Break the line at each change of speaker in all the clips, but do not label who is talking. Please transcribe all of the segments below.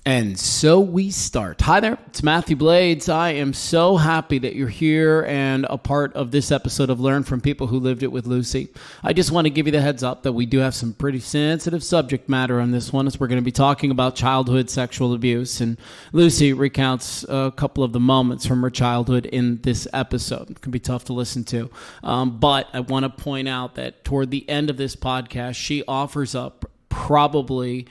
And so we start. Hi there, it's Mathew Blades. I am so happy that you're here and a part of this episode of Learn from People Who Lived It with Lucy. I just want to give you the heads up that we do have some pretty sensitive subject matter on this one, as we're going to be talking about childhood sexual abuse. And Lucy recounts a couple of the moments from her childhood in this episode. It can be tough to listen to. But I want to point out that toward the end of this podcast, she offers up probably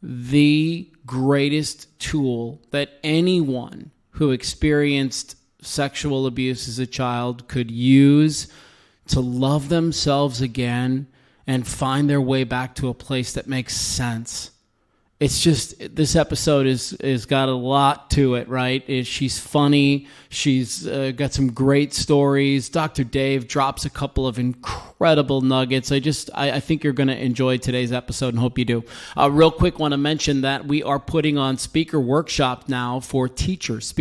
the greatest tool that anyone who experienced sexual abuse as a child could use to love themselves again and find their way back to a place that makes sense. It's just, this episode is got a lot to it, right? She's funny. She's got some great stories. Dr. Dave drops a couple of incredible nuggets. I think you're going to enjoy today's episode and hope you do. Real quick, want to mention that we are putting on speaker workshops now for teachers.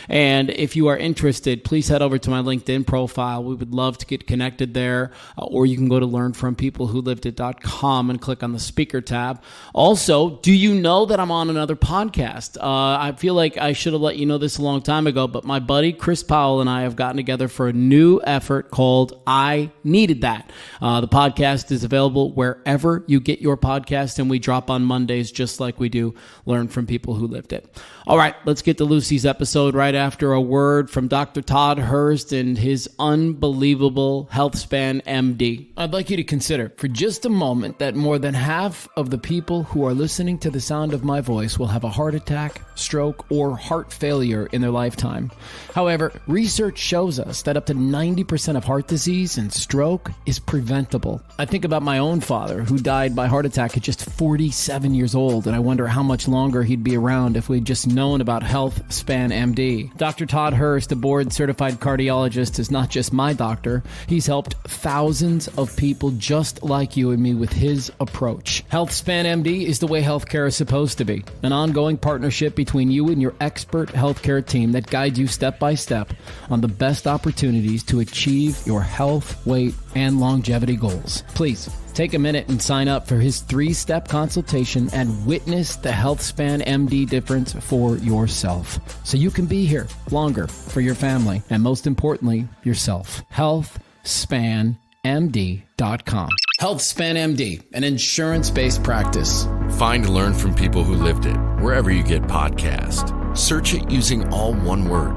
And if you are interested, please head over to my LinkedIn profile. We would love to get connected there. Or you can go to learnfrompleplewholivedit.com and click on the speaker tab. Also, do you know that I'm on another podcast? I feel like I should have let you know this a long time ago, but my buddy Chris Powell and I have gotten together for a new effort called I Needed That. The podcast is available wherever you get your podcast, and we drop on Mondays just like we do Learn from People Who Lived It. All right, let's get to Lucy's episode right after a word from Dr. Todd Hurst and his unbelievable HealthSpan MD. I'd like you to consider for just a moment that more than half of the people who are listening to the sound of my voice will have a heart attack, stroke, or heart failure in their lifetime. However, research shows us that up to 90% of heart disease and stroke is preventable. I think about my own father, who died by heart attack at just 47 years old, and I wonder how much longer he'd be around if we'd just known about HealthSpan MD. Dr. Todd Hurst, a board-certified cardiologist, is not just my doctor. He's helped thousands of people just like you and me with his approach. HealthSpan MD is the way healthcare is supposed to be, an ongoing partnership between you and your expert healthcare team that guides you step by step on the best opportunities to achieve your health, weight, and longevity goals. Please take a minute and sign up for his 3-step consultation and witness the HealthSpan MD difference for yourself, so you can be here longer for your family and, most importantly, yourself. HealthSpanMD.com. HealthSpan MD, an insurance-based practice.
Find and learn from people who lived it wherever you get podcasts. Search it using all one word.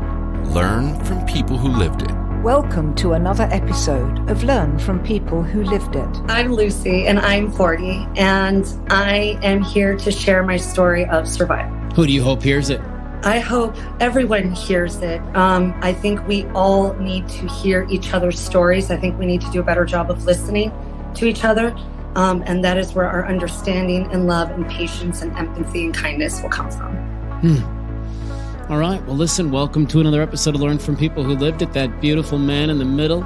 Learn from people who lived it.
Welcome to another episode of Learn from People Who Lived It.
I'm Lucy, and I'm 40, and I am here to share my story of survival.
Who do you hope hears it?
I hope everyone hears it. I think we all need to hear each other's stories. I think we need to do a better job of listening to each other, and that is where our understanding and love and patience and empathy and kindness will come from.
All right. Well, listen, welcome to another episode of Learn from People Who Lived It. That beautiful man in the middle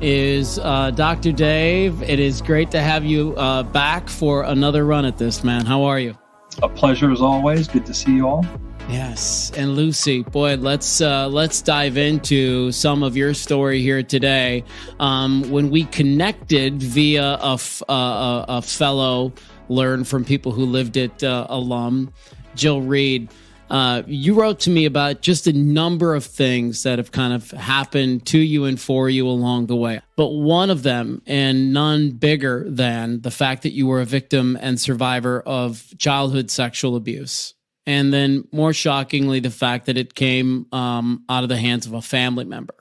is Dr. Dave. It is great to have you back for another run at this, man. How are you?
A pleasure as always. Good to see you all.
Yes. And Lucy, boy, let's dive into some of your story here today. When we connected via a fellow Learn from People Who Lived It alum, Jill Reed, you wrote to me about just a number of things that have kind of happened to you and for you along the way. But one of them, and none bigger than the fact that you were a victim and survivor of childhood sexual abuse. And then more shockingly, the fact that it came out of the hands of a family member.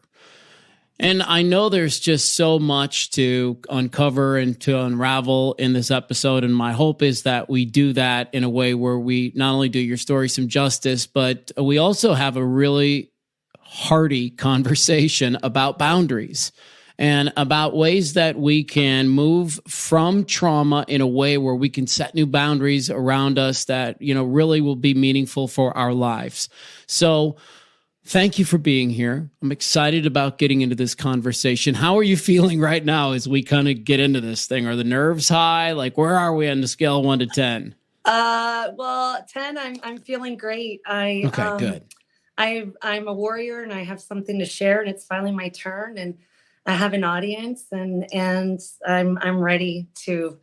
And I know there's just so much to uncover and to unravel in this episode. And my hope is that we do that in a way where we not only do your story some justice, but we also have a really hearty conversation about boundaries and about ways that we can move from trauma in a way where we can set new boundaries around us that, you know, really will be meaningful for our lives. So thank you for being here. I'm excited about getting into this conversation. How are you feeling right now as we kind of get into this thing? Are the nerves high? Like, where are we on the scale of 1 to 10?
Well, 10, I'm feeling great.
Good.
I'm a warrior and I have something to share, and it's finally my turn, and I have an audience, and I'm ready to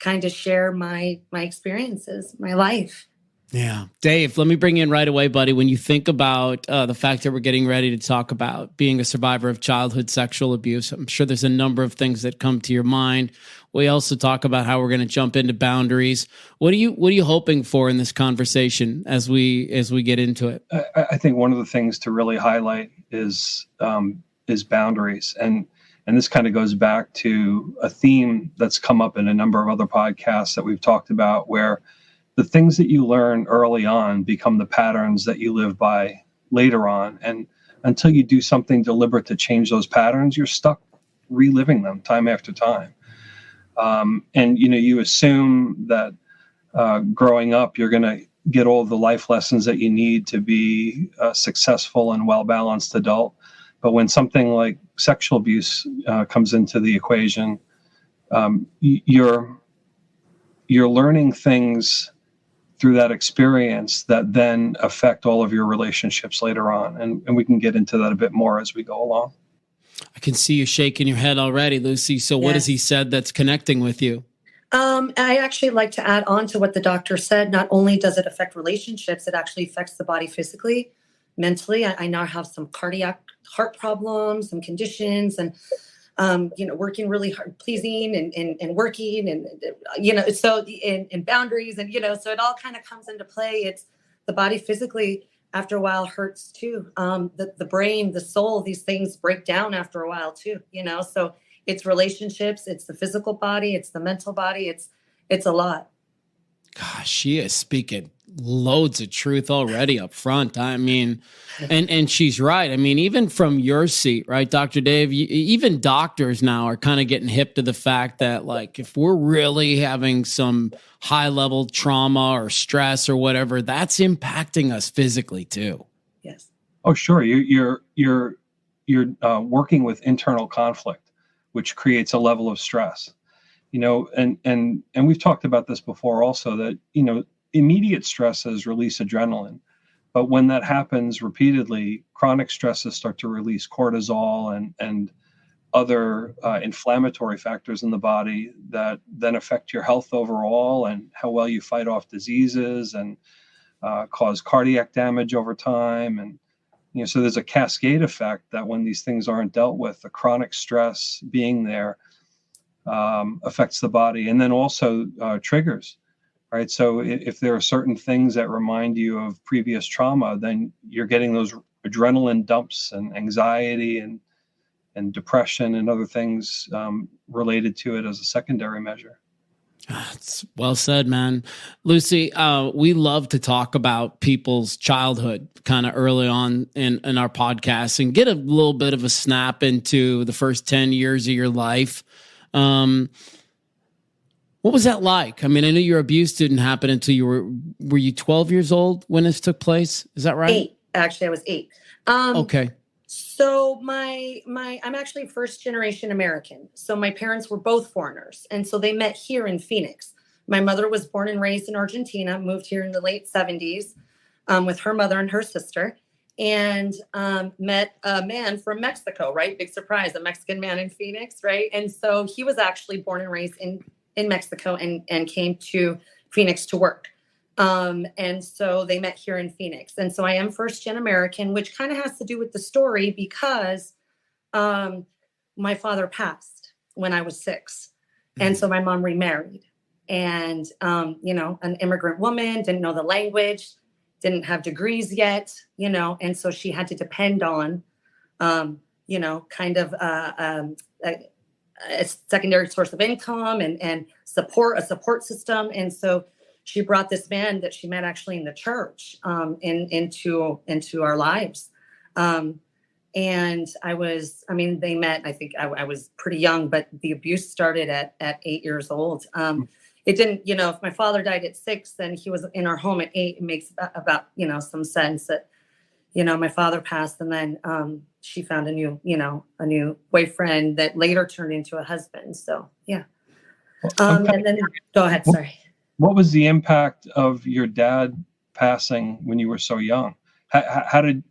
kind of share my experiences, my life.
Yeah. Dave, let me bring you in right away, buddy. When you think about the fact that we're getting ready to talk about being a survivor of childhood sexual abuse, I'm sure there's a number of things that come to your mind. We also talk about how we're going to jump into boundaries. What are you hoping for in this conversation as we get into it?
I think one of the things to really highlight is boundaries, and this kind of goes back to a theme that's come up in a number of other podcasts that we've talked about, where the things that you learn early on become the patterns that you live by later on. And until you do something deliberate to change those patterns, you're stuck reliving them time after time. And, you assume that growing up, you're going to get all the life lessons that you need to be a successful and well-balanced adult. But when something like sexual abuse comes into the equation, you're learning things through that experience that then affect all of your relationships later on. And we can get into that a bit more as we go along.
I can see you shaking your head already, Lucy. So what has he said that's connecting with you?
I actually like to add on to what the doctor said. Not only does it affect relationships, it actually affects the body physically, mentally. I now have some cardiac heart problems, some conditions, and working really hard, pleasing and working and, so in boundaries and, so it all kind of comes into play. It's the body physically after a while hurts too. The brain, the soul, these things break down after a while too, so it's relationships, it's the physical body, it's the mental body. It's a lot.
Gosh, she is speaking loads of truth already up front. I mean, and she's right. I mean, even from your seat, right, Dr. Dave, even doctors now are kind of getting hip to the fact that, like, if we're really having some high level trauma or stress or whatever, that's impacting us physically too.
Yes.
Oh, sure. You're working with internal conflict, which creates a level of stress. And we've talked about this before also, that, immediate stresses release adrenaline. But when that happens repeatedly, chronic stresses start to release cortisol and other inflammatory factors in the body that then affect your health overall and how well you fight off diseases and cause cardiac damage over time. And, so there's a cascade effect that when these things aren't dealt with, the chronic stress being there affects the body, and then also triggers. Right. So if there are certain things that remind you of previous trauma, then you're getting those adrenaline dumps and anxiety and depression and other things related to it as a secondary measure.
It's well said, man. Lucy, we love to talk about people's childhood kind of early on in our podcast and get a little bit of a snap into the first 10 years of your life. What was that like? I mean, I know your abuse didn't happen until were you 12 years old when this took place? Is that right?
8. Actually, I was 8.
Okay.
So I'm actually first generation American. So my parents were both foreigners. And so they met here in Phoenix. My mother was born and raised in Argentina, moved here in the late 70s with her mother and her sister, and met a man from Mexico, right? Big surprise, a Mexican man in Phoenix, right? And so he was actually born and raised in Mexico and came to Phoenix to work. And so they met here in Phoenix. And so I am first gen American, which kind of has to do with the story because my father passed when I was 6. And so my mom remarried and, an immigrant woman, didn't know the language, didn't have degrees yet, and so she had to depend on, a secondary source of income and a support system. And so she brought this man that she met actually in the church into our lives. And they met, I think I was pretty young, but the abuse started at 8 years old. It didn't, if my father died at 6, then he was in our home at 8. It makes about, some sense that, my father passed and then she found a new boyfriend that later turned into a husband. So, yeah. And then go ahead. Sorry.
What was the impact of your dad passing when you were so young? How did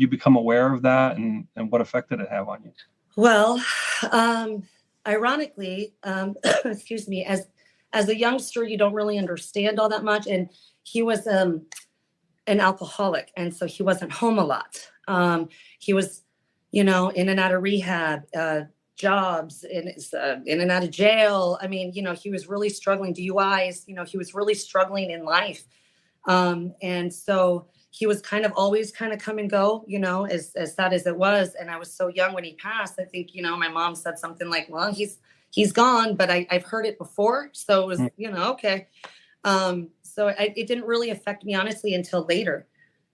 you become aware of that and what effect did it have on you?
Well, ironically, excuse me, as a youngster, you don't really understand all that much. And he was an alcoholic. And so he wasn't home a lot. He was, in and out of rehab, jobs, in and out of jail. I mean, he was really struggling, DUIs, he was really struggling in life. And so he was always come and go, as sad as it was. And I was so young when he passed. I think, my mom said something like, well, he's gone, but I've heard it before. So it was, okay. So it didn't really affect me, honestly, until later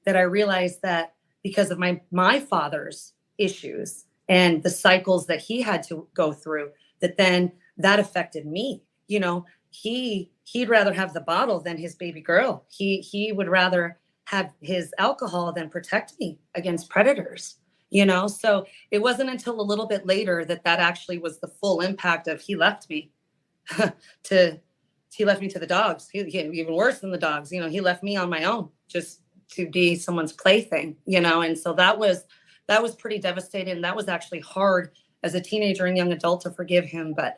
that I realized that because of my father's issues and the cycles that he had to go through, that affected me. He'd rather have the bottle than his baby girl. He would rather have his alcohol than protect me against predators, So it wasn't until a little bit later that actually was the full impact of he left me to the dogs. He even worse than the dogs. He left me on my own just to be someone's plaything, And so that was pretty devastating. That was actually hard as a teenager and young adult to forgive him. But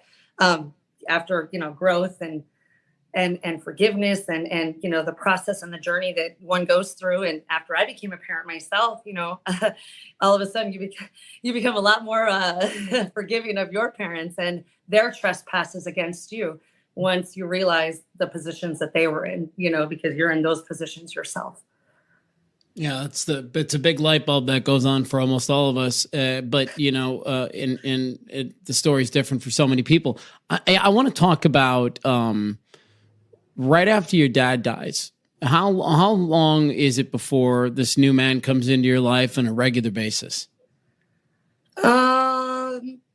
after, growth and forgiveness and the process and the journey that one goes through. And after I became a parent myself, all of a sudden you become a lot more forgiving of your parents and their trespasses against you once you realize the positions that they were in, because you're in those positions yourself.
Yeah, it's a big light bulb that goes on for almost all of us. But the story's different for so many people. I want to talk about right after your dad dies. How long is it before this new man comes into your life on a regular basis?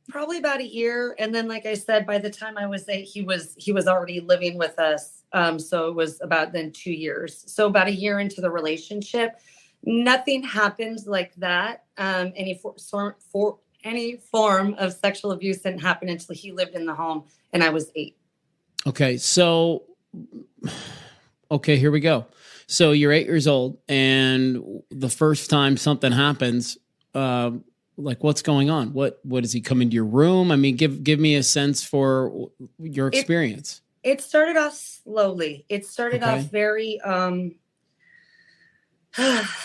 Probably about a year, and then, like I said, by the time I was 8, he was already living with us. So it was about 2 years. So about a year into the relationship. Nothing happened like that. Any form of sexual abuse didn't happen until he lived in the home and I was 8.
Okay. So, here we go. So you're 8 years old and the first time something happens, what's going on? What does he come into your room? I mean, give me a sense for your experience.
It started off slowly. It started off very,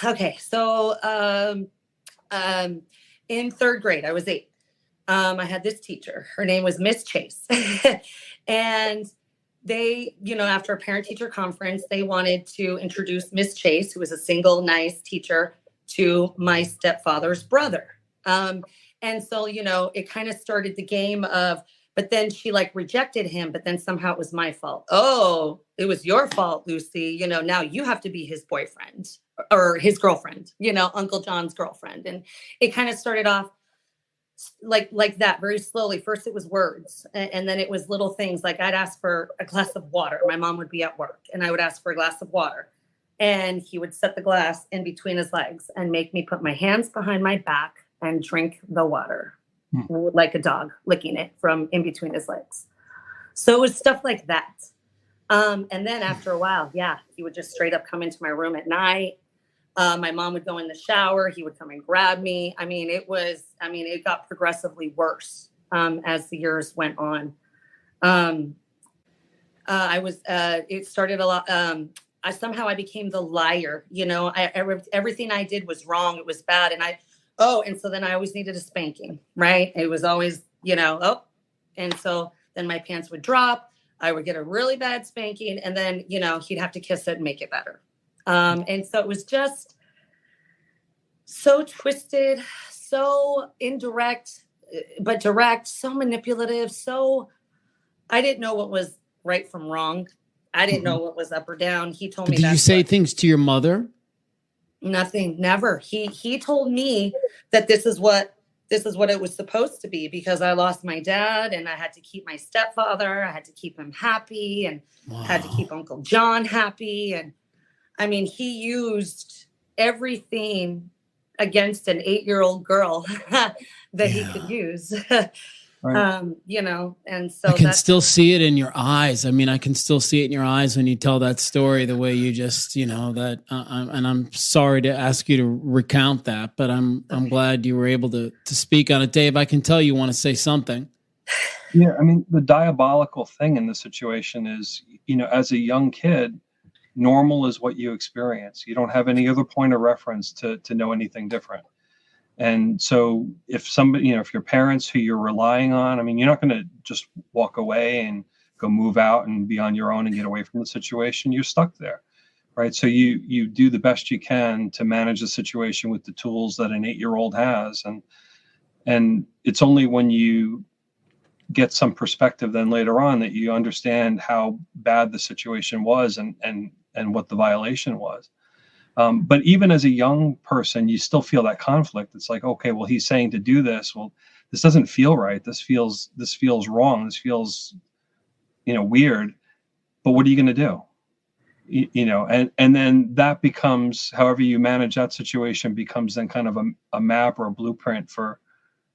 okay. So, in 3rd grade, I was 8. I had this teacher, her name was Miss Chase. And they, after a parent teacher conference, they wanted to introduce Miss Chase, who was a single, nice teacher, to my stepfather's brother. And so, it kind of started the game of, but then she rejected him, but then somehow it was my fault. Oh, it was your fault, Lucy. Now you have to be his boyfriend or his girlfriend, Uncle John's girlfriend. And it kind of started off like that very slowly. First it was words and then it was little things like I'd ask for a glass of water. My mom would be at work and I would ask for a glass of water and he would set the glass in between his legs and make me put my hands behind my back and drink the water. Like a dog licking it from in between his legs. So it was stuff like that. And then after a while, he would just straight up come into my room at night. My mom would go in the shower. He would come and grab me. It got progressively worse as the years went on. It started a lot. I became the liar. Everything I did was wrong. It was bad. And so then I always needed a spanking, right? It was always, and so then my pants would drop. I would get a really bad spanking and then, he'd have to kiss it and make it better. And so it was just so twisted, so indirect, but direct, so manipulative. So I didn't know what was right from wrong. I didn't know what was up or down. He told me that.
Did you say things to your mother?
Nothing, never. He told me that this is what it was supposed to be because I lost my dad and I had to keep my stepfather. I had to keep him happy and had to keep Uncle John happy. And he used everything against an 8-year-old girl that he could use.
Right.
And so
I can still see it in your eyes. I can still see it in your eyes when you tell that story, the way you just, that, and I'm sorry to ask you to recount that, but I'm glad you were able to speak on it. Dave, I can tell you want to say something.
Yeah, I mean, the diabolical thing in the situation is, as a young kid, normal is what you experience. You don't have any other point of reference to know anything different. And so if somebody, if your parents who you're relying on, I mean, you're not going to just walk away and go move out and be on your own and get away from the situation. You're stuck there, right? So you do the best you can to manage the situation with the tools that an 8-year-old has. And it's only when you get some perspective then later on that you understand how bad the situation was and what the violation was. But even as a young person, you still feel that conflict. It's like, okay, well, he's saying to do this. Well, this doesn't feel right. This feels wrong. This feels, weird. But what are you going to do? And then that becomes, however you manage that situation, becomes then kind of a map or a blueprint for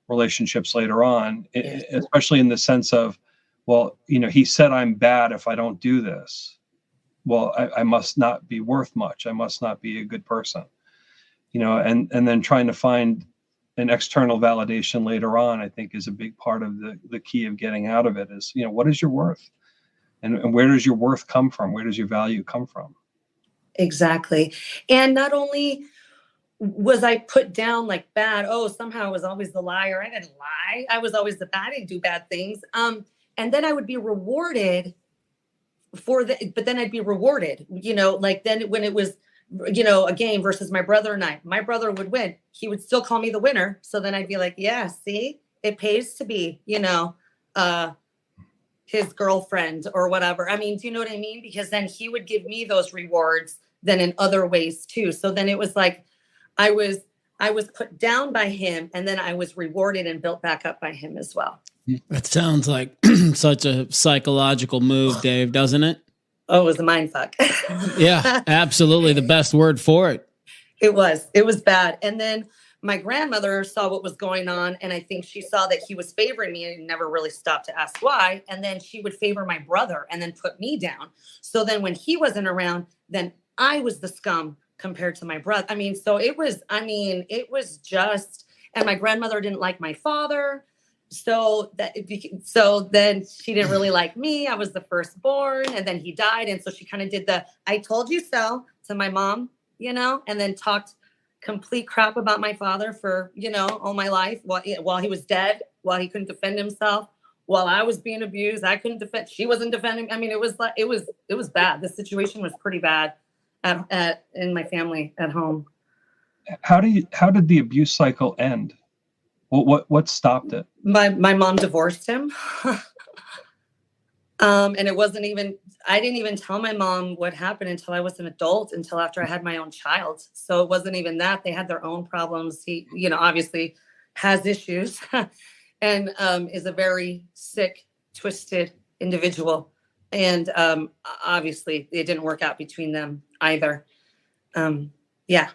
relationships later on, especially in the sense of, well, he said I'm bad if I don't do this. Well, I must not be worth much. I must not be a good person, and then trying to find an external validation later on, I think, is a big part of the key of getting out of it is, what is your worth, and where does your worth come from? Where does your value come from?
Exactly. And not only was I put down like bad, somehow I was always the liar. I didn't lie. I was always the bad. I didn't do bad things. And then I would be rewarded but then I'd be rewarded, like then when it was, a game versus my brother and I, my brother would win. He would still call me the winner. So then I'd be like, yeah, see, it pays to be, his girlfriend or whatever. I mean, do you know what I mean? Because then he would give me those rewards then in other ways too. So then it was like, I was put down by him and then I was rewarded and built back up by him as well.
That sounds like such a psychological move, Dave, doesn't it?
Oh, it was a mind fuck.
Yeah, absolutely. The best word for it.
It was bad. And then my grandmother saw what was going on. And I think she saw that he was favoring me and never really stopped to ask why. And then she would favor my brother and then put me down. So then when he wasn't around, then I was the scum compared to my brother. I mean, it was just, and my grandmother didn't like my father. So then she didn't really like me. I was the firstborn and then he died. And so she kind of did I told you so to my mom, and then talked complete crap about my father for, all my life while he was dead, while he couldn't defend himself, while I was being abused. I couldn't defend. She wasn't defending. I mean, it was bad. The situation was pretty bad in my family at home.
How did the abuse cycle end? What stopped it?
My mom divorced him. And it wasn't even, I didn't even tell my mom what happened until I was an adult, until after I had my own child. So it wasn't even that. They had their own problems. He, obviously has issues and is a very sick, twisted individual. And obviously it didn't work out between them either. Yeah.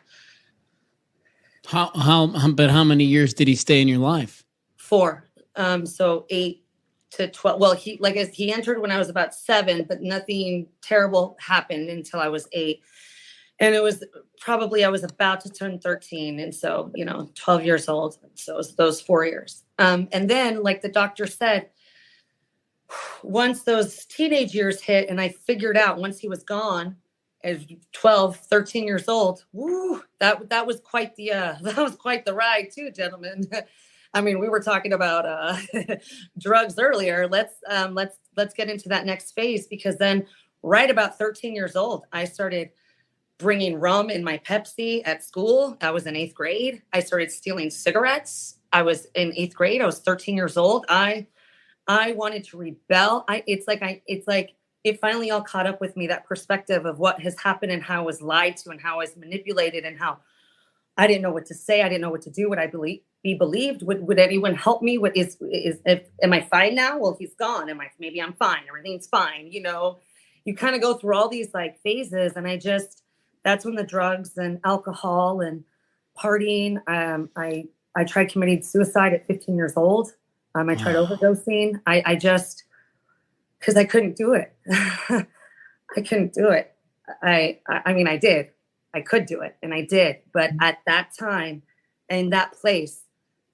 But how many years did he stay in your life?
4. So 8 to 12. Well, he entered when I was about 7, but nothing terrible happened until I was 8. And it was probably, I was about to turn 13. And so, 12 years old. So it was those 4 years. And then, like the doctor said, once those teenage years hit and I figured out once he was gone, at 12, 13 years old, woo, that was quite the ride too, gentlemen. I mean, we were talking about drugs earlier. Let's get into that next phase, because then right about 13 years old, I started bringing rum in my Pepsi at school. I was in 8th grade. I started stealing cigarettes. I was in 8th grade. I was 13 years old. I wanted to rebel. It's like it finally all caught up with me, that perspective of what has happened and how I was lied to and how I was manipulated and how I didn't know what to say. I didn't know what to do. Would I be believed? Would anyone help me? Am I fine now? Well, he's gone. Maybe I'm fine. Everything's fine. You kind of go through all these like phases. And that's when the drugs and alcohol and partying, I tried committing suicide at 15 years old. I tried overdosing. Because I couldn't do it. I couldn't do it. I mean, I did. I could do it, and I did. But at that time, in that place,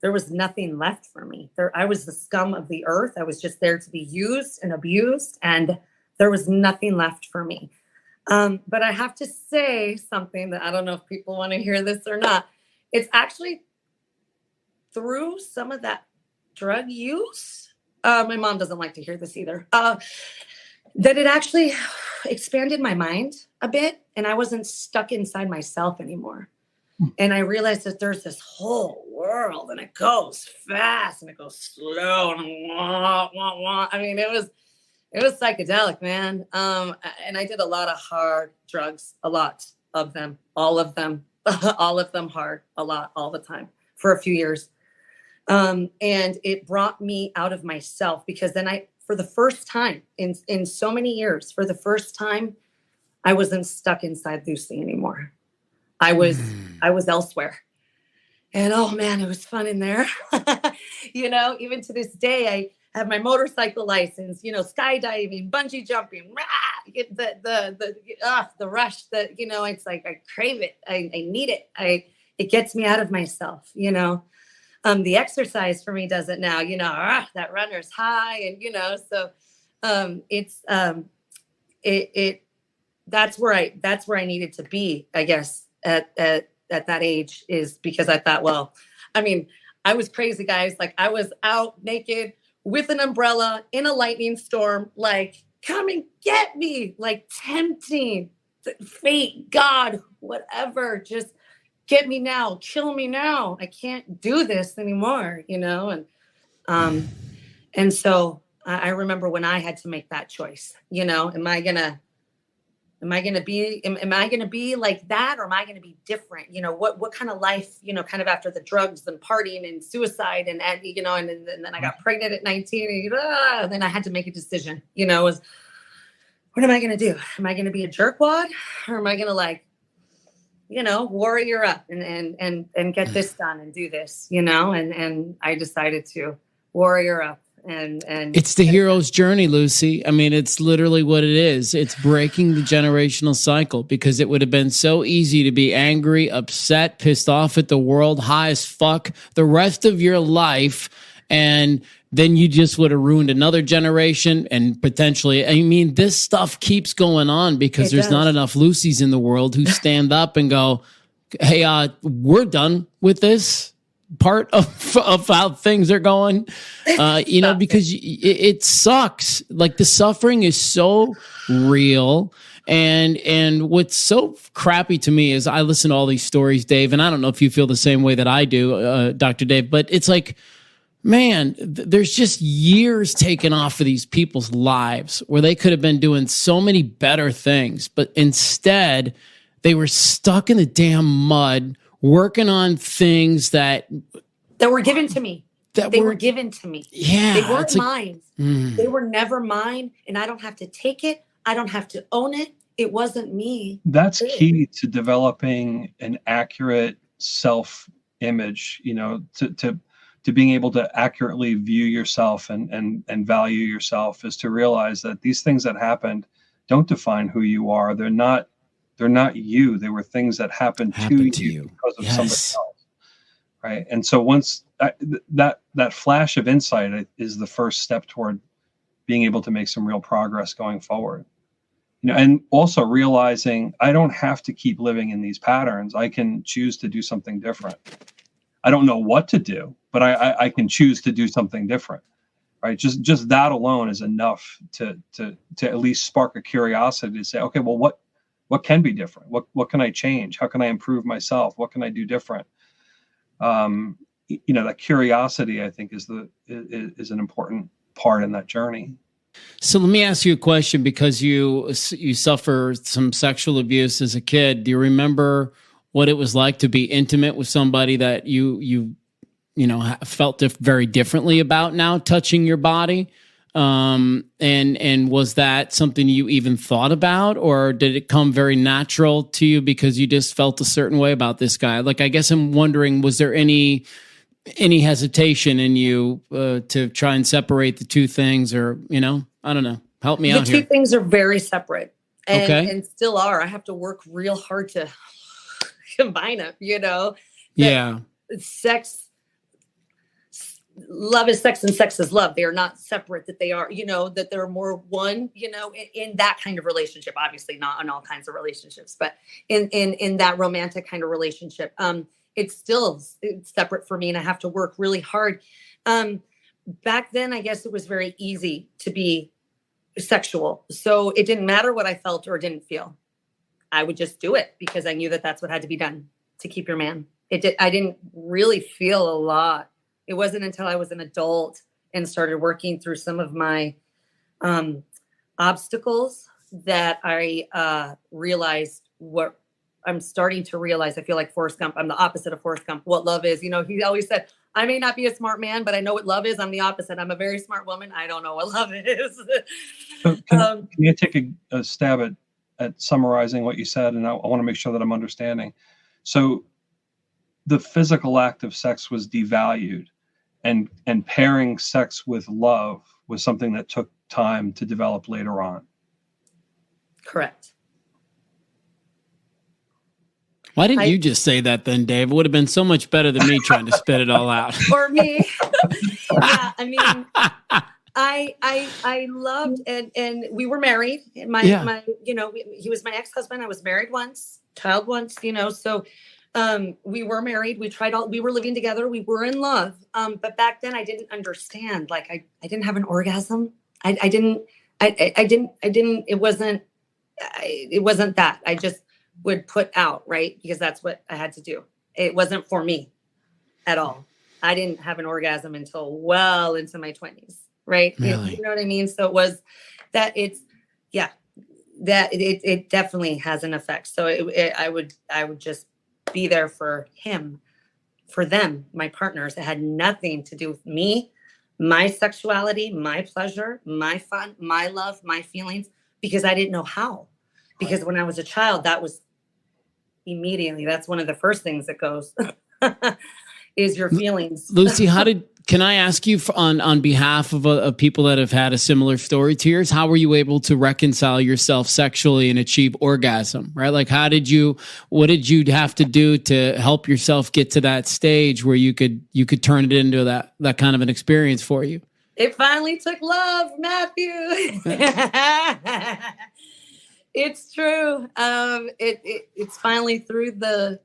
there was nothing left for me. I was the scum of the earth. I was just there to be used and abused, and there was nothing left for me. But I have to say something that I don't know if people want to hear this or not. It's actually through some of that drug use. My mom doesn't like to hear this either. That it actually expanded my mind a bit, and I wasn't stuck inside myself anymore. And I realized that there's this whole world, and it goes fast and it goes slow. And I mean, it was psychedelic, man. And I did a lot of hard drugs, a lot of them, all of them hard, a lot, all the time for a few years. And it brought me out of myself, because then for the first time in so many years, for the first time, I wasn't stuck inside Lucy anymore. I was elsewhere. And oh man, it was fun in there. Even to this day, I have my motorcycle license, skydiving, bungee jumping, the rush that, it's like, I crave it. I need it. It gets me out of myself, the exercise for me does it now, that runner's high. And, so that's where I needed to be, I guess, at that age, is because I thought, well, I mean, I was crazy, guys. Like, I was out naked with an umbrella in a lightning storm, like, come and get me, like tempting fate, God, whatever, just get me now, kill me now. I can't do this anymore, And so I remember when I had to make that choice, am I gonna be like that, or am I gonna be different? What kind of life, kind of after the drugs and partying and suicide and then I got pregnant at 19 and then I had to make a decision, what am I gonna do? Am I gonna be a jerkwad, or am I gonna warrior up and get this done and do this, and I decided to warrior up. And
it's the hero's journey, Lucy. I mean, it's literally what it is. It's breaking the generational cycle, because it would have been so easy to be angry, upset, pissed off at the world, high as fuck the rest of your life. And then you just would have ruined another generation, and potentially, I mean, this stuff keeps going on because there's not enough Lucys in the world who stand up and go, hey, we're done with this part of how things are going, because it sucks. Like, the suffering is so real. And what's so crappy to me is I listen to all these stories, Dave, and I don't know if you feel the same way that I do, Dr. Dave, but it's like, man, there's just years taken off of these people's lives where they could have been doing so many better things, but instead they were stuck in the damn mud, working on things that
were given to me. They were given to me.
Yeah.
They weren't mine. They were never mine. And I don't have to take it. I don't have to own it. It wasn't me.
That's key to developing an accurate self-image, to being able to accurately view yourself and value yourself, is to realize that these things that happened don't define who you are. They're not you. They were things that happened to you because of somebody else. Right. And so once that flash of insight is the first step toward being able to make some real progress going forward. And also realizing I don't have to keep living in these patterns. I can choose to do something different. I don't know what to do, but I can choose to do something different. Right. Just that alone is enough to at least spark a curiosity to say, okay, well, what can be different? What can I change? How can I improve myself? What can I do different? That curiosity, I think, is an important part in that journey.
So let me ask you a question, because you suffer some sexual abuse as a kid. Do you remember what it was like to be intimate with somebody that you felt very differently about now touching your body? And was that something you even thought about, or did it come very natural to you because you just felt a certain way about this guy? Like, I guess I'm wondering, was there any hesitation in you to try and separate the two things, or, I don't know. Help me out here.
The two things are very separate and still are. I have to work real hard to combine them,
Yeah.
Sex love is sex and sex is love. They are not separate, that they are, that they're more one, in that kind of relationship, obviously not in all kinds of relationships, but in that romantic kind of relationship. It's separate for me, and I have to work really hard. Back then, I guess it was very easy to be sexual. So it didn't matter what I felt or didn't feel. I would just do it because I knew that that's what had to be done to keep your man. I didn't really feel a lot. It wasn't until I was an adult and started working through some of my obstacles that I realized what I'm starting to realize. I feel like Forrest Gump. I'm the opposite of Forrest Gump. What love is. He always said, I may not be a smart man, but I know what love is. I'm the opposite. I'm a very smart woman. I don't know what love is.
So can you take a stab at summarizing what you said? And I want to make sure that I'm understanding. So the physical act of sex was devalued, and pairing sex with love was something that took time to develop later on.
Correct.
Why didn't you just say that then, Dave? It would have been so much better than me trying to spit it all out.
Or me. Yeah, I mean, I loved, and we were married. He was my ex-husband. I was married once, child once, so we were married. We were living together. We were in love. But back then I didn't understand. Like I didn't have an orgasm. It wasn't that. I just would put out, right? Because that's what I had to do. It wasn't for me at all. I didn't have an orgasm until well into my 20s, right?
Really?
You know what I mean? So it was that it definitely has an effect. So I would just be there for him, for them, my partners. It had nothing to do with me, my sexuality, my pleasure, my fun, my love, my feelings, because I didn't know how. Because when I was a child, that was immediately, that's one of the first things that goes is your feelings.
Lucy, can I ask you on behalf of people that have had a similar story to yours, how were you able to reconcile yourself sexually and achieve orgasm, right? Like what did you have to do to help yourself get to that stage where you could turn it into that kind of an experience for you?
It finally took love, Mathew. It's true. It's finally through the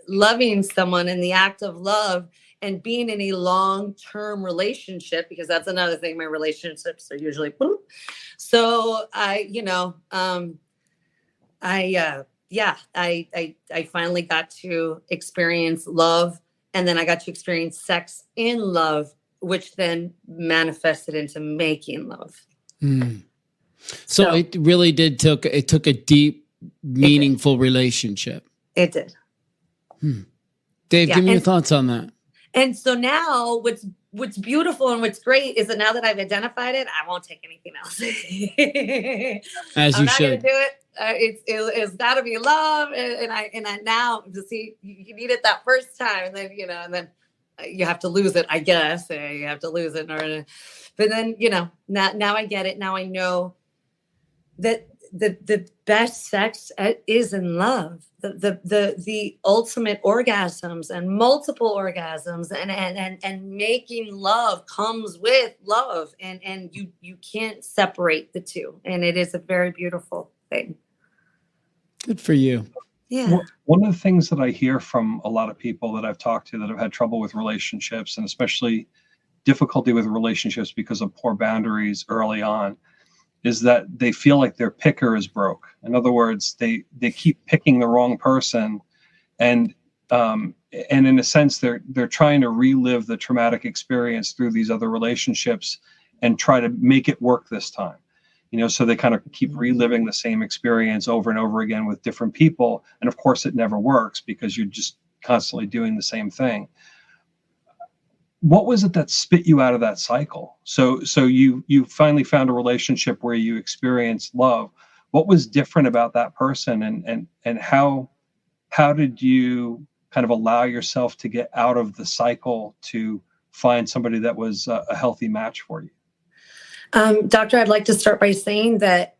loving someone and the act of love and being in a long-term relationship, because that's another thing. My relationships are usually, boop. So I finally got to experience love, and then I got to experience sex in love, which then manifested into making love.
Mm. So it really took a deep, meaningful relationship.
It did.
Dave, give me your thoughts on that.
And so now what's beautiful and what's great is that now that I've identified it, I won't take anything else.
As you should.
I'm not going to do it. It's got to be love. And I now to see, you need it that first time. And then, you have to lose it, I guess. You have to lose it in order to, but then, now I get it. Now I know that the best sex is in love. The ultimate orgasms and multiple orgasms and making love comes with love, and you can't separate the two, and it is a very beautiful thing.
Good for you.
Yeah.
One of the things that I hear from a lot of people that I've talked to that have had trouble with relationships, and especially difficulty with relationships because of poor boundaries early on, is that they feel like their picker is broke. In other words, they keep picking the wrong person, and in a sense, they're trying to relive the traumatic experience through these other relationships and try to make it work this time. So they kind of keep reliving the same experience over and over again with different people, and of course, it never works because you're just constantly doing the same thing. What was it that spit you out of that cycle? So you finally found a relationship where you experienced love. What was different about that person, and how did you kind of allow yourself to get out of the cycle to find somebody that was a healthy match for you?
Doctor, I'd like to start by saying that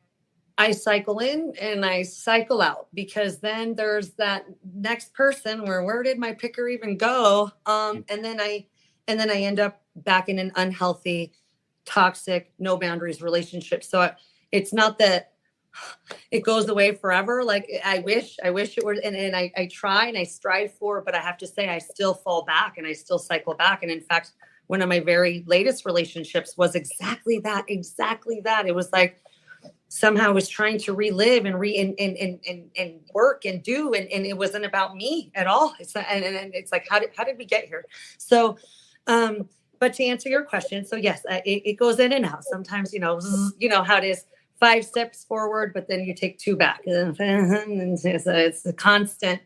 I cycle in and I cycle out, because then there's that next person where did my picker even go? And then And then I end up back in an unhealthy, toxic, no boundaries relationship. So it's not that it goes away forever. Like I wish it were, and I try and I strive for, but I have to say I still fall back and I still cycle back. And in fact, one of my very latest relationships was exactly that. It was like somehow I was trying to relive and work and do, and it wasn't about me at all. It's not, and it's like, how did we get here? So, but to answer your question, so yes, it goes in and out. Sometimes, you know how it is. 5 steps forward, but then you take 2 back. And it's a constant,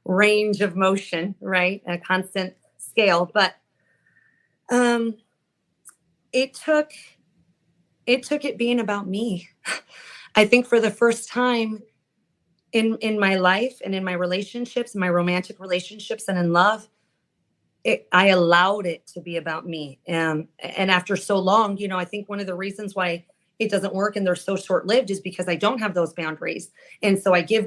range of motion, right? A constant scale. But it took it being about me. I think for the first time in my life and in my relationships, my romantic relationships and in love, I allowed it to be about me. And after so long, I think one of the reasons why it doesn't work and they're so short-lived is because I don't have those boundaries. And so I give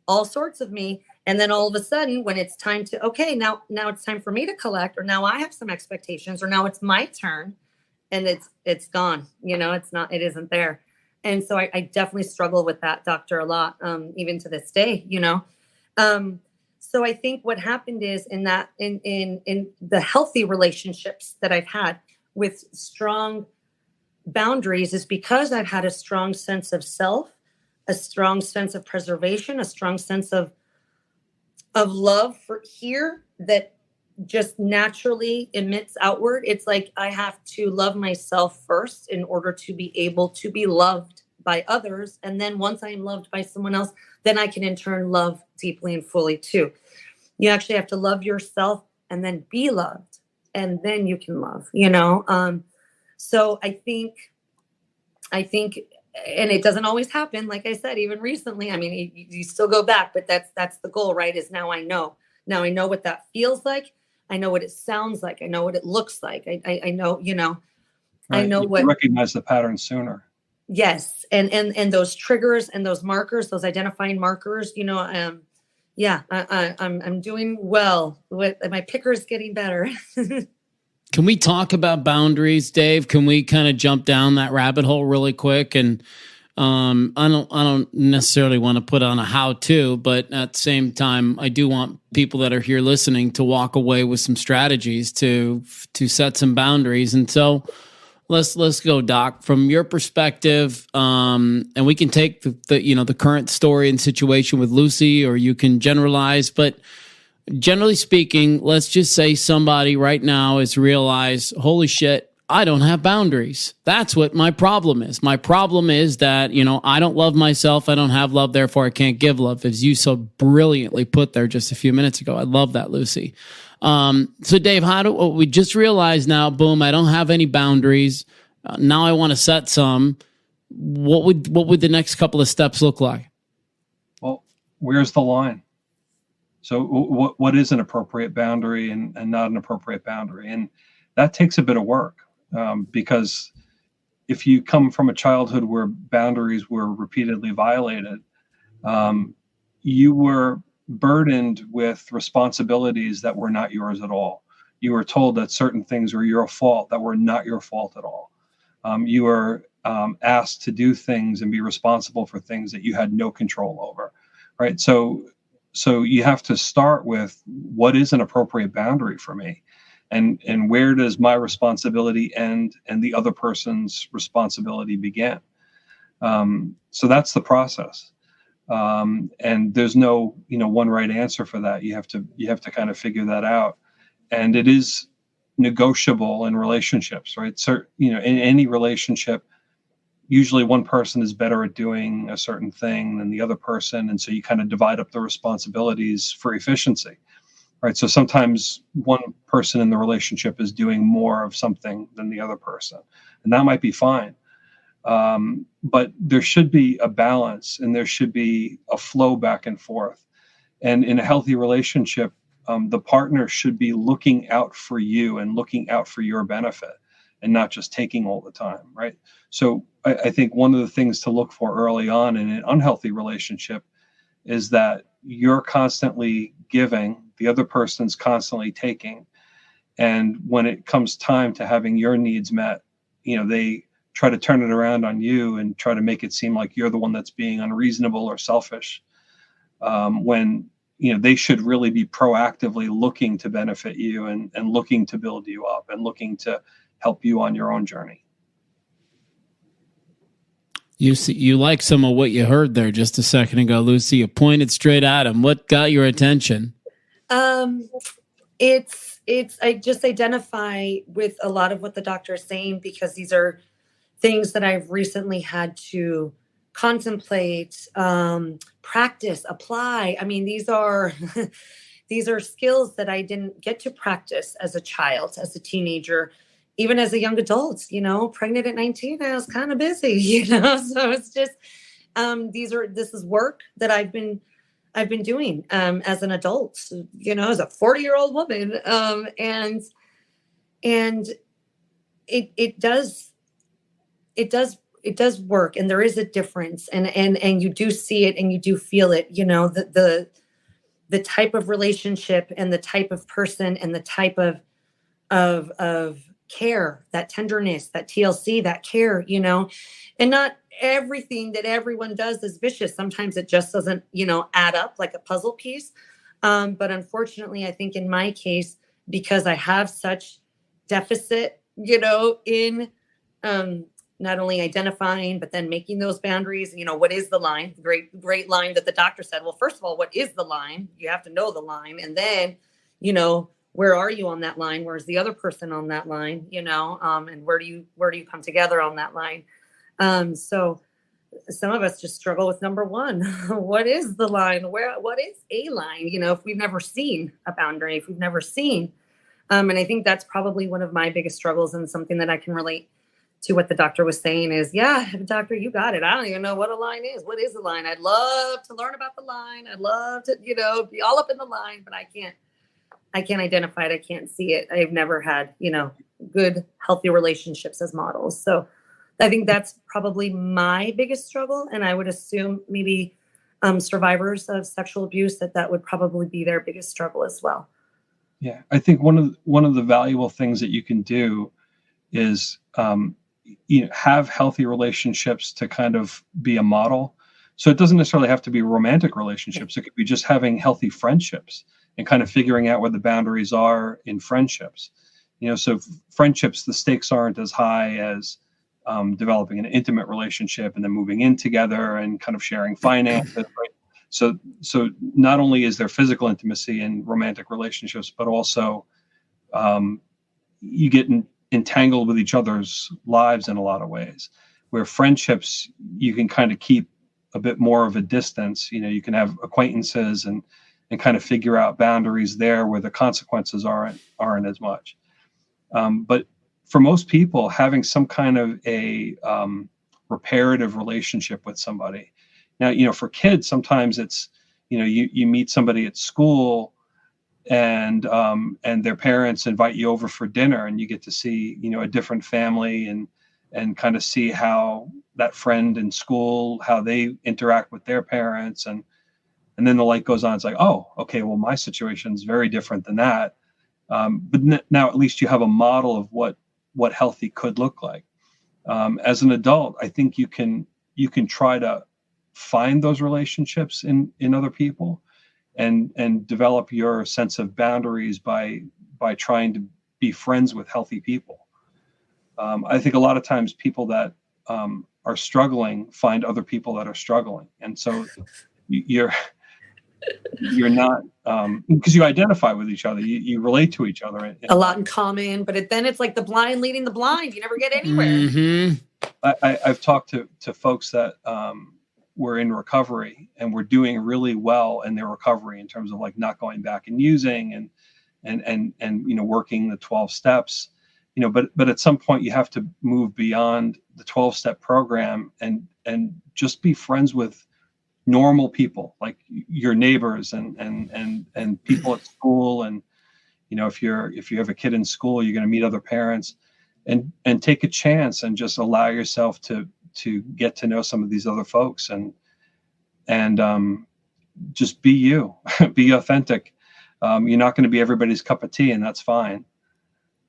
all sorts of me. And then all of a sudden, when it's time to, okay, now it's time for me to collect, or now I have some expectations, or now it's my turn, and it's gone. It isn't there. And so I definitely struggle with that, doctor, a lot, even to this day, So I think what happened is in the healthy relationships that I've had with strong boundaries is because I've had a strong sense of self, a strong sense of preservation, a strong sense of love for here that just naturally emits outward. It's like I have to love myself first in order to be able to be loved by others. And then once I'm loved by someone else, then I can in turn love deeply and fully too. You actually have to love yourself and then be loved, and then you can love, So I think, and it doesn't always happen. Like I said, even recently, I mean, you still go back, but that's the goal, right? Is now I know what that feels like. I know what it sounds like. I know what it looks like. I know,
Right.
I know
you
what
recognize the pattern sooner.
Yes. And those triggers and those markers, those identifying markers, I'm doing well with my picker's getting better.
Can we talk about boundaries, Dave? Can we kind of jump down that rabbit hole really quick? And I don't necessarily want to put on a how-to, but at the same time, I do want people that are here listening to walk away with some strategies to set some boundaries. And so let's go, Doc, from your perspective, and we can take the current story and situation with Lucy, or you can generalize, but generally speaking, let's just say somebody right now has realized, holy shit, I don't have boundaries. That's what my problem is. My problem is that, I don't love myself. I don't have love. Therefore, I can't give love, as you so brilliantly put there just a few minutes ago. I love that, Lucy. So Dave, we just realized now, boom, I don't have any boundaries. Now I want to set some. What would the next couple of steps look like?
Well, where's the line? So what is an appropriate boundary and not an appropriate boundary? And that takes a bit of work, because if you come from a childhood where boundaries were repeatedly violated, you were burdened with responsibilities that were not yours at all. You were told that certain things were your fault that were not your fault at all. You were asked to do things and be responsible for things that you had no control over, right? So you have to start with, what is an appropriate boundary for me? And where does my responsibility end and the other person's responsibility begin? So that's the process. And there's no, one right answer for that. You have to kind of figure that out. And it is negotiable in relationships, right? So, in any relationship, usually one person is better at doing a certain thing than the other person. And so you kind of divide up the responsibilities for efficiency, right? So sometimes one person in the relationship is doing more of something than the other person, and that might be fine. But there should be a balance, and there should be a flow back and forth. And in a healthy relationship, the partner should be looking out for you and looking out for your benefit, and not just taking all the time, right? So I think one of the things to look for early on in an unhealthy relationship is that you're constantly giving The other person's constantly taking. And when it comes time to having your needs met, they try to turn it around on you and try to make it seem like you're the one that's being unreasonable or selfish, when they should really be proactively looking to benefit you and looking to build you up and looking to help you on your own journey.
You like some of what you heard there just a second ago, Lucy. You pointed straight at him. What got your attention?
It's I just identify with a lot of what the doctor is saying, because these are things that I've recently had to contemplate, practice, apply. I mean, these are these are skills that I didn't get to practice as a child, as a teenager, even as a young adult. Pregnant at 19, I was kind of busy. So it's just this is work that I've been doing as an adult, as a 40-year-old woman, and it does work, and there is a difference, and you do see it and you do feel it. The type of relationship and the type of person and the type of care, that tenderness, that TLC, that care, and not everything that everyone does is vicious. Sometimes it just doesn't, add up like a puzzle piece. But unfortunately, I think in my case, because I have such deficit, in not only identifying, but then making those boundaries, what is the line? Great line that the doctor said. Well, first of all, what is the line? You have to know the line. And then, where are you on that line? Where's the other person on that line? And where do you come together on that line? So some of us just struggle with number one. What is the line? What is a line? If we've never seen a boundary, if we've never seen, and I think that's probably one of my biggest struggles, and something that I can relate to what the doctor was saying is, yeah, doctor, you got it. I don't even know what a line is. What is a line? I'd love to learn about the line. I'd love to, be all up in the line, but I can't identify it. I can't see it. I've never had, good, healthy relationships as models. So I think that's probably my biggest struggle. And I would assume maybe survivors of sexual abuse, that would probably be their biggest struggle as well.
Yeah, I think one of the valuable things that you can do is have healthy relationships to kind of be a model. So it doesn't necessarily have to be romantic relationships. It could be just having healthy friendships and kind of figuring out where the boundaries are in friendships. So friendships, the stakes aren't as high as developing an intimate relationship and then moving in together and kind of sharing finances. Right? So not only is there physical intimacy in romantic relationships, but also you get entangled with each other's lives in a lot of ways. Where friendships, you can kind of keep a bit more of a distance. You can have acquaintances and kind of figure out boundaries there where the consequences aren't as much. But for most people, having some kind of a reparative relationship with somebody. Now, for kids, sometimes it's, you meet somebody at school and their parents invite you over for dinner, and you get to see, a different family and kind of see how that friend in school, how they interact with their parents. And then the light goes on. It's like, oh, okay, well, my situation is very different than that. But now at least you have a model of what healthy could look like. As an adult, I think you can try to find those relationships in other people and develop your sense of boundaries by trying to be friends with healthy people. I think a lot of times people that are struggling find other people that are struggling. And so you're not, because you identify with each other, you relate to each other.
A lot in common, but then it's like the blind leading the blind. You never get anywhere.
Mm-hmm.
I've talked to folks that were in recovery and were doing really well in their recovery in terms of like not going back and using and working the 12 steps, but at some point you have to move beyond the 12-step program and just be friends with normal people, like your neighbors and people at school. And, if you have a kid in school, you're going to meet other parents and take a chance and just allow yourself to get to know some of these other folks and just be you, be authentic. You're not going to be everybody's cup of tea, and that's fine.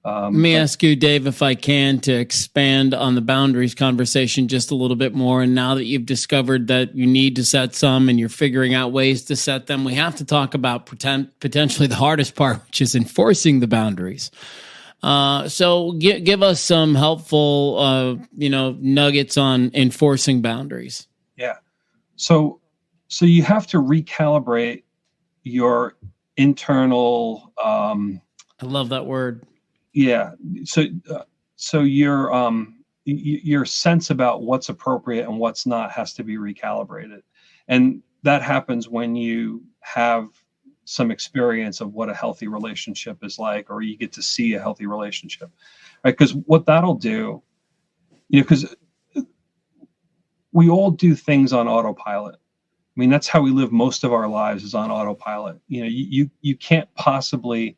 Let me ask you, Dave, if I can, to expand on the boundaries conversation just a little bit more. And now that you've discovered that you need to set some and you're figuring out ways to set them, we have to talk about potentially the hardest part, which is enforcing the boundaries. So give us some helpful, nuggets on enforcing boundaries.
Yeah. So you have to recalibrate your internal. I
love that word.
Yeah. So your sense about what's appropriate and what's not has to be recalibrated, and that happens when you have some experience of what a healthy relationship is like, or you get to see a healthy relationship, right? Because what that'll do, because we all do things on autopilot. I mean, that's how we live most of our lives, is on autopilot. You can't possibly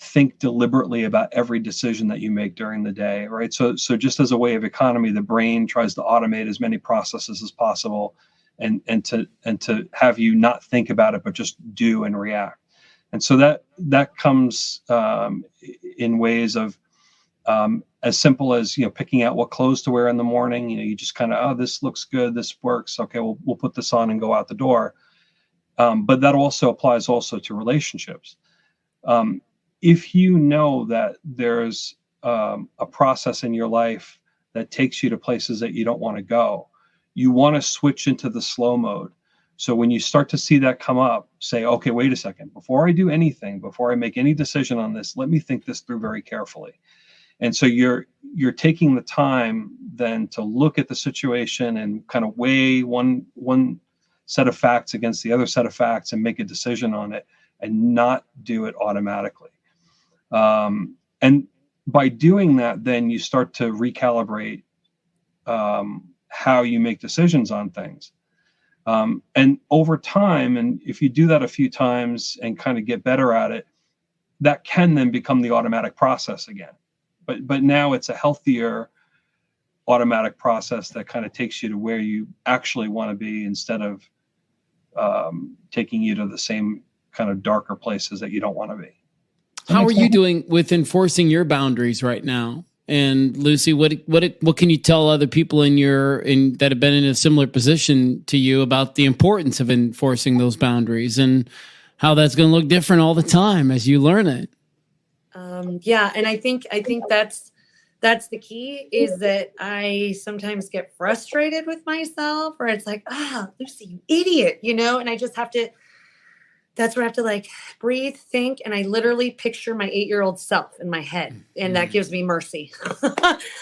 think deliberately about every decision that you make during the day, right? So just as a way of economy, the brain tries to automate as many processes as possible, and to have you not think about it, but just do and react. And so that comes in ways of as simple as picking out what clothes to wear in the morning. You just kind of, oh, this looks good, this works, okay, we'll put this on and go out the door. But that also applies also to relationships. If you know that there's a process in your life that takes you to places that you don't want to go, you want to switch into the slow mode. So when you start to see that come up, say, okay, wait a second, before I do anything, before I make any decision on this, let me think this through very carefully. And so you're taking the time then to look at the situation and kind of weigh one set of facts against the other set of facts and make a decision on it, and not do it automatically. And by doing that, then you start to recalibrate how you make decisions on things. And over time, and if you do that a few times and kind of get better at it, that can then become the automatic process again. But now it's a healthier automatic process that kind of takes you to where you actually want to be, instead of taking you to the same kind of darker places that you don't want to be.
How are you doing with enforcing your boundaries right now? And Lucy, what can you tell other people that have been in a similar position to you about the importance of enforcing those boundaries, and how that's going to look different all the time as you learn it?
Yeah, and I think that's the key, is that I sometimes get frustrated with myself, or it's like, Lucy, you idiot, and I just have to. That's where I have to like breathe, think, and I literally picture my 8-year-old self in my head, and that gives me mercy.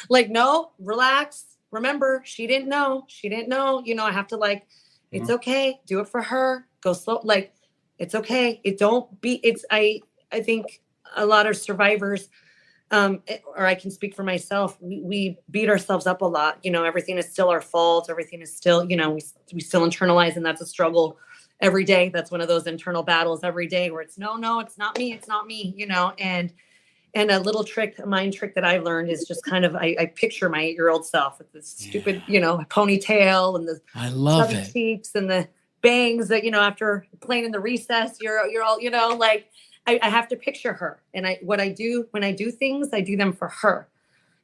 Like, no, relax. Remember, she didn't know. I have to like, it's okay. Do it for her. Go slow. Like, it's okay. I think a lot of survivors, or I can speak for myself, we beat ourselves up a lot. Everything is still our fault. Everything is still, we still internalize, and that's a struggle every day. That's one of those internal battles every day where it's no, it's not me, and a little mind trick that I've learned is just kind of, I picture my 8-year-old self with this stupid, ponytail and the chubby cheeks and the bangs that, after playing in the recess, you're all, like, I have to picture her. And when I do things, I do them for her.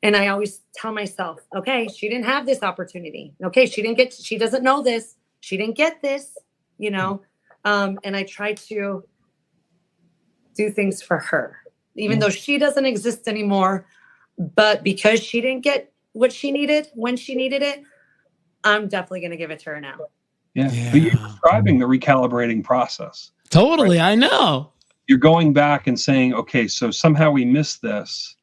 And I always tell myself, okay, she didn't have this opportunity. Okay, she doesn't know this. She didn't get this. And I try to do things for her, even though she doesn't exist anymore. But because she didn't get what she needed when she needed it, I'm definitely going to give it to her now.
Yeah. But you're describing the recalibrating process.
Totally.
Right?
I know.
You're going back and saying, okay, so somehow we missed this,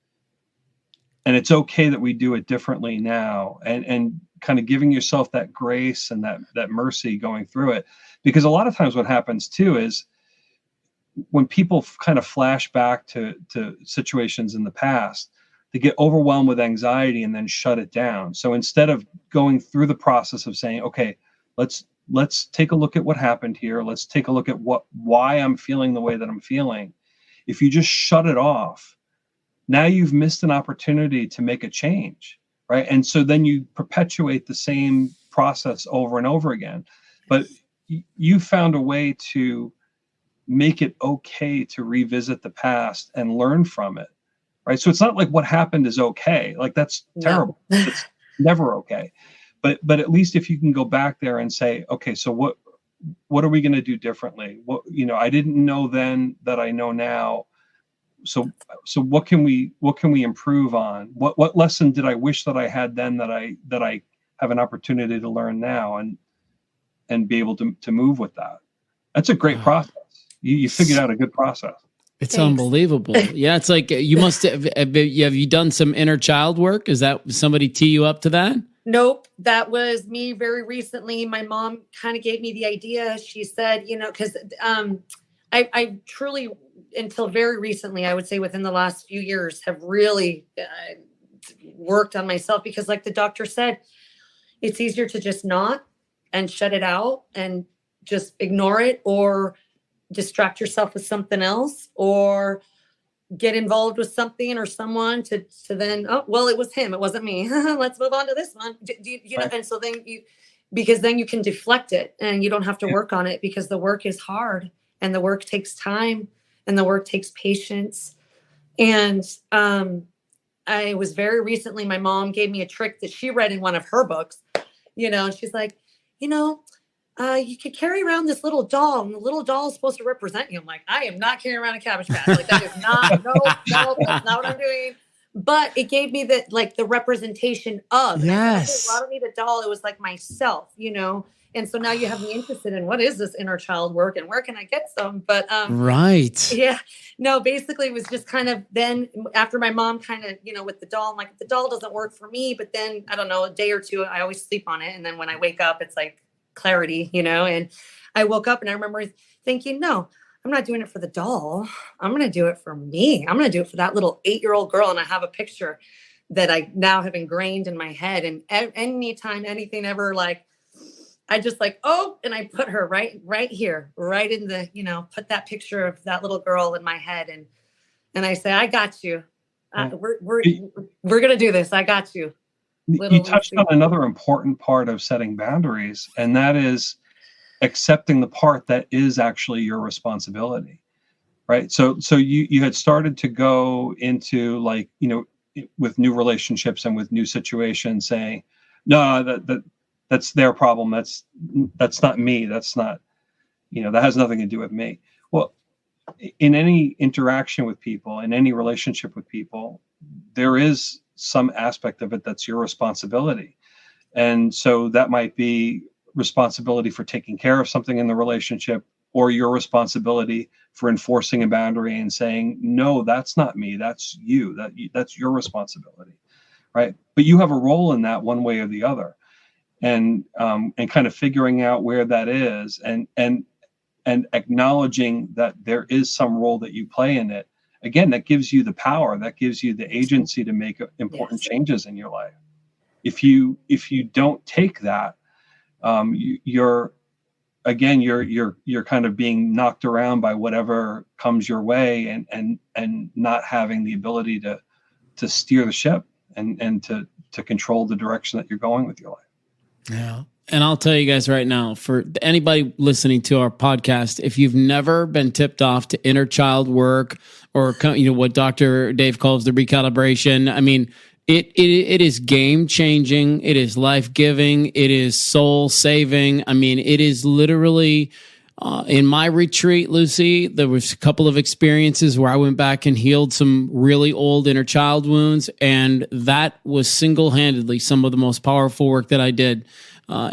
and it's okay that we do it differently now, and kind of giving yourself that grace and that mercy going through it. Because a lot of times what happens too is when people kind of flash back to situations in the past, they get overwhelmed with anxiety and then shut it down. So instead of going through the process of saying, okay, let's take a look at what happened here. Let's take a look at why I'm feeling the way that I'm feeling. If you just shut it off, now you've missed an opportunity to make a change, right? And so then you perpetuate the same process over and over again. But you found a way to make it okay to revisit the past and learn from it, right? So it's not like what happened is okay. Like that's terrible. It's never okay. But at least if you can go back there and say, okay, so what are we going to do differently? What, I didn't know then that I know now. So what can we improve on? What lesson did I wish that I had then that I have an opportunity to learn now and be able to move with that? That's a great process. You figured out a good process.
It's unbelievable. Yeah, it's like you must have you done some inner child work? Is that somebody tee you up to that?
Nope, that was me very recently. My mom kind of gave me the idea. She said, because I truly, until very recently, I would say within the last few years, have really worked on myself because, like the doctor said, it's easier to just not and shut it out and just ignore it or distract yourself with something else or get involved with something or someone to then, oh, well, it was him. It wasn't me. Let's move on to this one. You know, and so then because then you can deflect it and you don't have to work on it because the work is hard and the work takes time and the work takes patience. And I was very recently, my mom gave me a trick that she read in one of her books, and she's like, you could carry around this little doll, and the little doll is supposed to represent you. I'm like, I am not carrying around a Cabbage Patch. Like that is not, no, that's not what I'm doing. But it gave me the representation of.
Yes.
It allowed me the doll. It was like myself, And so now you have me interested in what is this inner child work and where can I get some? But
right.
Yeah. No, basically it was just kind of then after my mom kind of, with the doll, I'm like, the doll doesn't work for me. But then I don't know, a day or two, I always sleep on it. And then when I wake up, it's like clarity, and I woke up and I remember thinking, no, I'm not doing it for the doll. I'm going to do it for me. I'm going to do it for that little 8-year-old girl. And I have a picture that I now have ingrained in my head. And anytime anything ever I just and I put her right here, right in the, put that picture of that little girl in my head. And I say, I got you. We're going to do this. I got you.
You touched on another important part of setting boundaries, and that is accepting the part that is actually your responsibility, right? So you had started to go into with new relationships and with new situations saying, no, that's their problem. That's not me. That's not, that has nothing to do with me. Well, in any interaction with people, in any relationship with people, there is some aspect of it that's your responsibility. And so that might be responsibility for taking care of something in the relationship, or your responsibility for enforcing a boundary and saying, no, that's not me, that's you, that's your responsibility, right? But you have a role in that one way or the other. And kind of figuring out where that is and acknowledging that there is some role that you play in it. Again, that gives you the power, that gives you the agency to make important changes in your life. If you don't take that, you're kind of being knocked around by whatever comes your way and not having the ability to steer the ship and to control the direction that you're going with your life.
Yeah. And I'll tell you guys right now, for anybody listening to our podcast, if you've never been tipped off to inner child work or what Dr. Dave calls the recalibration, I mean, it is game changing. It is life giving. It is soul saving. I mean, it is literally in my retreat, Lucy, there was a couple of experiences where I went back and healed some really old inner child wounds. And that was single-handedly some of the most powerful work that I did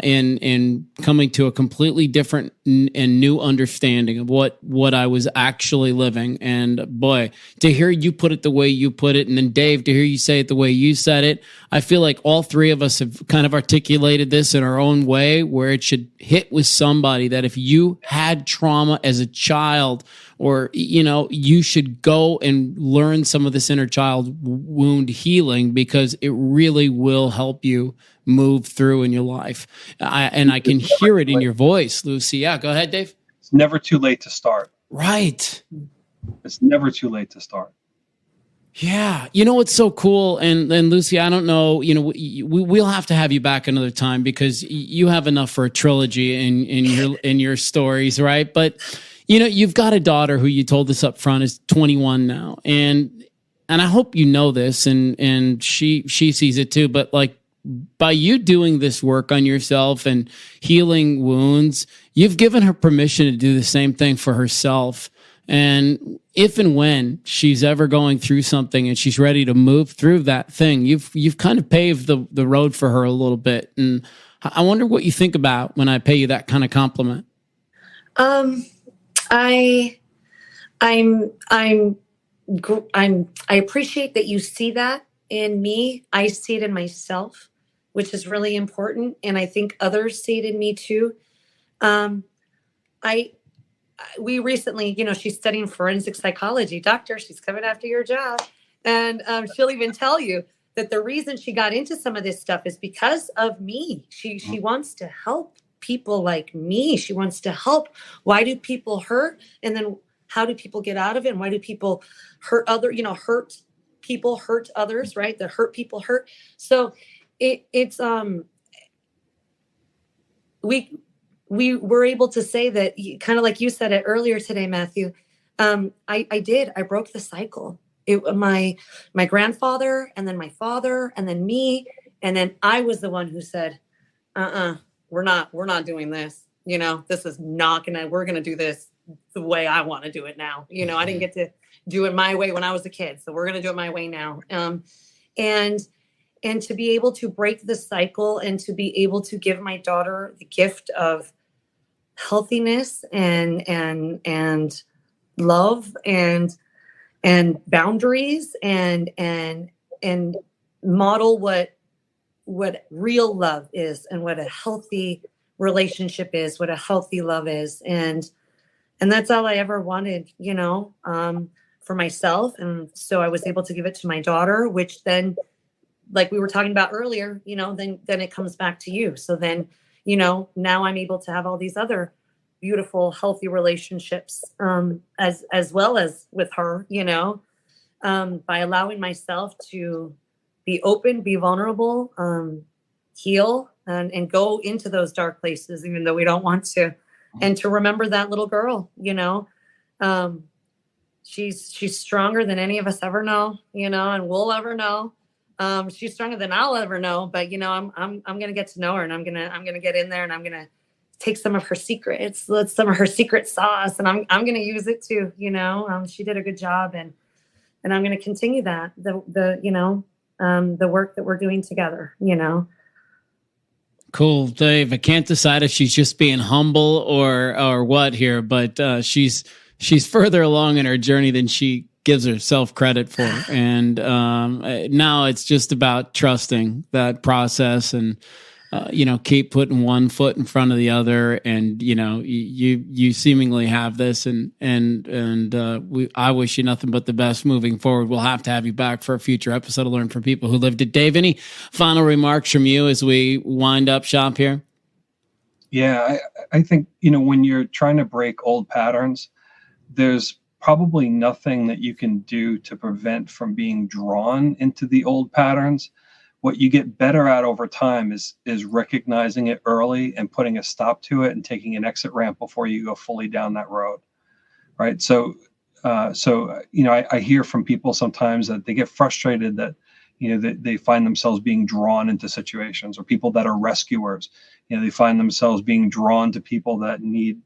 in coming to a completely different and new understanding of what I was actually living. And boy, to hear you put it the way you put it, and then Dave, to hear you say it the way you said it, I feel like all three of us have kind of articulated this in our own way, where it should hit with somebody that if you had trauma as a child, or, you should go and learn some of this inner child wound healing, because it really will help you move through in your life. I can hear it in your voice, Lucy. Yeah, go ahead, Dave.
It's never too late to start.
Right.
It's never too late to start.
Yeah. What's so cool? And Lucy, I don't know, we'll have to have you back another time, because you have enough for a trilogy in your stories, right? But You've got a daughter who you told us up front is 21 now. And I hope you know this and she sees it too, but like by you doing this work on yourself and healing wounds, you've given her permission to do the same thing for herself. And if and when she's ever going through something and she's ready to move through that thing, you've kind of paved the road for her a little bit. And I wonder what you think about when I pay you that kind of compliment.
I appreciate that you see that in me. I see it in myself, which is really important. And I think others see it in me too. We recently, she's studying forensic psychology. Doctor, she's coming after your job. And she'll even tell you that the reason she got into some of this stuff is because of me. She wants to help people like me. She wants to help. Why do people hurt? And then how do people get out of it? And why do people hurt hurt others, right? The hurt people hurt. So we were able to say that, kind of like you said it earlier today, Matthew. I broke the cycle. My grandfather, and then my father, and then me, and then I was the one who said, we're not doing this. This is not we're gonna do this the way I want to do it now. I didn't get to do it my way when I was a kid, so we're gonna do it my way now. And to be able to break the cycle and to be able to give my daughter the gift of healthiness and love and boundaries and model what real love is and what a healthy relationship is, what a healthy love is. And that's all I ever wanted, for myself. And so I was able to give it to my daughter, which then, like we were talking about earlier, then it comes back to you. So then, now I'm able to have all these other beautiful, healthy relationships, as well as with her, by allowing myself to be open, be vulnerable, heal, and go into those dark places, even though we don't want to, and to remember that little girl, she's stronger than any of us ever know, and we'll ever know. She's stronger than I'll ever know, but I'm going to get to know her, and I'm going to get in there, and I'm going to take some of her secrets, some of her secret sauce, and I'm going to use it too. She did a good job, and I'm going to continue that, the work that we're doing together,
Cool, Dave. I can't decide if she's just being humble or what here, but she's further along in her journey than she gives herself credit for. And now it's just about trusting that process and, keep putting one foot in front of the other. And, you seemingly have this and I wish you nothing but the best moving forward. We'll have to have you back for a future episode to learn from people who lived it. Dave, any final remarks from you as we wind up shop here?
Yeah, I think, when you're trying to break old patterns, there's probably nothing that you can do to prevent from being drawn into the old patterns. What you get better at over time is recognizing it early and putting a stop to it and taking an exit ramp before you go fully down that road. Right. So I hear from people sometimes that they get frustrated that, that they find themselves being drawn into situations, or people that are rescuers, they find themselves being drawn to people that need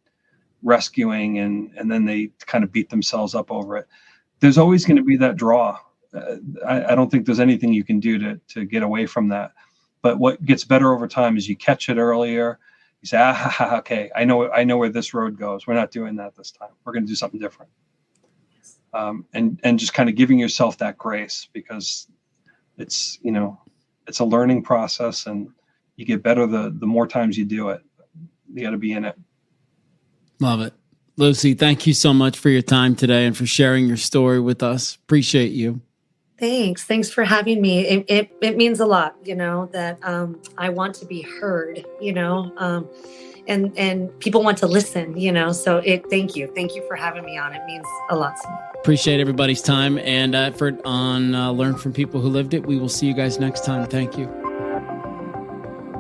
rescuing, and then they kind of beat themselves up over it. There's always going to be that draw. I don't think there's anything you can do to get away from that. But what gets better over time is you catch it earlier. You say, okay, I know where this road goes. We're not doing that this time. We're going to do something different. And just kind of giving yourself that grace, because it's a learning process, and you get better the more times you do it. You got to be in it.
Love it. Lucy, thank you so much for your time today and for sharing your story with us. Appreciate you.
Thanks for having me. It means a lot, that I want to be heard, and people want to listen, so thank you for having me on. It means a lot to me.
Appreciate everybody's time and effort on Learn from People Who Lived It. We will see you guys next time. Thank you.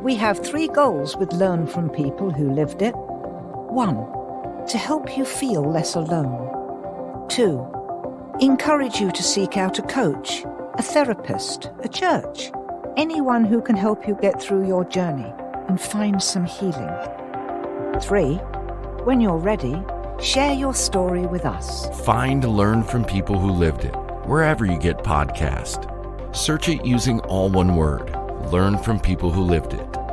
We have 3 goals with Learn from People Who Lived It. 1. to help you feel less alone. 2. Encourage you to seek out a coach, a therapist, a church, anyone who can help you get through your journey and find some healing. 3. When you're ready, share your story with us.
Find Learn from People Who Lived It, wherever you get podcasts. Search it using all one word, Learn from People Who Lived It.